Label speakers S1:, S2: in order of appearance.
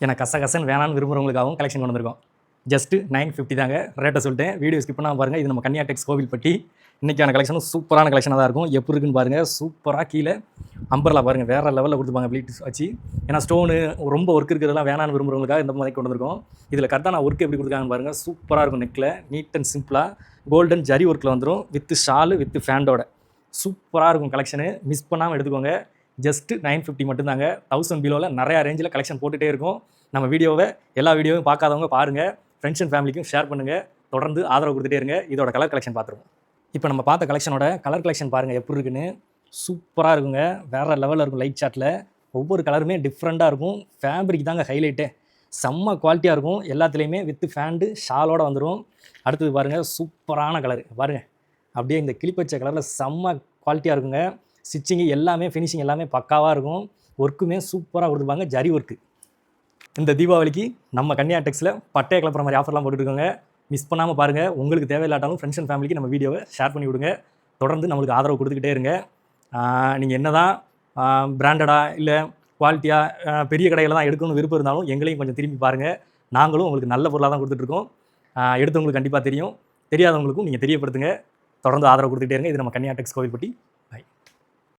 S1: எனக்கு கசகசன்னு வேணான்னு விரும்புகிறவங்களுக்காகவும் கலெக்ஷன் கொண்டு வந்திருக்கோம். ஜஸ்ட் 950 தாங்க. ரேட்டை சொல்லிட்டேன். வீடியோ ஸ்கிப் பண்ணாமல் பாருங்கள். இது நம்ம கன்னியா டெக்ஸ் கோவில்பட்டி. இன்றைக்கான கலெக்ஷனும் சூப்பரான கலெக்ஷனாக தான் இருக்கும். எப்படி இருக்குன்னு பாருங்கள். சூப்பராக கீழே அம்பர்லா பாருங்கள், வேறு லெவலில் கொடுத்துருப்பாங்க ப்ளீட்ஸ் வச்சு. ஏன்னா ஸ்டோனு ரொம்ப ஒர்க் இருக்கிறதெல்லாம் வேணான்னு விரும்புகிறவங்களுக்காக இந்த மாதிரி கொண்டு வந்திருக்கோம். இதில் கரெக்டான ஒர்க் எப்படி கொடுத்துருக்காங்கன்னு பாருங்கள். சூப்பராக இருக்கும். நெக்கில் நீட் அண்ட் சிம்பிளாக கோல்டன் ஜரி ஒர்க்கில் வந்துடும். வித் ஷாலு வித் ஃபேண்டோட சூப்பராக இருக்கும் கலெக்ஷனு. மிஸ் பண்ணாமல் எடுத்துக்கோங்க. ஜஸ்ட்டு 950 மட்டும்தாங்க. 1000 பிலோவில் நிறையா ரேஞ்சில் கலெக்ஷன் போட்டுகிட்டே இருக்கும். நம்ம வீடியோவை எல்லா வீடியோவும் பார்க்காதவங்க பாருங்கள். ஃப்ரெண்ட்ஸ் அண்ட் ஃபேமிலிக்கும் ஷேர் பண்ணுங்கள். தொடர்ந்து ஆதரவு கொடுத்துட்டே இருங்க. இதோட கலர் கலெக்ஷன் பார்த்துருவோம். இப்போ நம்ம பார்த்த கலெக்ஷனோட கலர் கலெக்ஷன் பாருங்கள் எப்படி இருக்குன்னு. சூப்பராக இருக்குங்க. வேறு லெவலில் இருக்கும். லைட் சார்ட்டில் ஒவ்வொரு கலருமே டிஃப்ரெண்ட்டாக இருக்கும். ஃபேப்ரிக் தாங்க ஹைலைட்டே. செம்ம குவாலிட்டியாக இருக்கும். எல்லாத்துலேயுமே வித் ஃபேண்டு ஷாலோடு வந்துடும். அடுத்தது பாருங்கள், சூப்பரான கலர் பாருங்கள். அப்படியே இந்த கிளிப்பச்சை கலரில் செம்ம குவாலிட்டியாக இருக்குங்க. ஸ்டிச்சிங்கு எல்லாமே ஃபினிஷிங் எல்லாமே பக்காவாக இருக்கும். ஒர்க்குமே சூப்பராக கொடுத்துருப்பாங்க. ஜரி ஒர்க்கு. இந்த தீபாவளிக்கு நம்ம கன்னியா டெக்ஸில் பட்டையை கிளப்புற மாதிரி ஆஃபர்லாம் போட்டுருக்கோங்க. மிஸ் பண்ணாமல் பாருங்கள். உங்களுக்கு தேவையில்லாட்டாலும் ஃப்ரெண்ட்ஸ் அண்ட் ஃபேமிலிக்கு நம்ம வீடியோவை ஷேர் பண்ணி விடுங்க. தொடர்ந்து நம்மளுக்கு ஆதரவு கொடுத்துக்கிட்டே இருங்க. நீங்கள் என்ன தான் பிராண்டடாக இல்லை குவாலிட்டியாக பெரிய கடையில் தான் எடுக்கணும்னு விருப்பம் இருந்தாலும் எங்களையும் கொஞ்சம் திரும்பி பாருங்கள். நாங்களும் உங்களுக்கு நல்ல பொருளாக தான் கொடுத்துட்ருக்கோம். எடுத்தவங்களுக்கு கண்டிப்பாக தெரியும். தெரியாதவங்களுக்கும் நீங்கள் தெரியப்படுத்துங்க. தொடர்ந்து ஆதரவு கொடுத்துக்கிட்டே இருங்க. இது நம்ம கன்னியா டெக்ஸ் கோவில்பட்டி.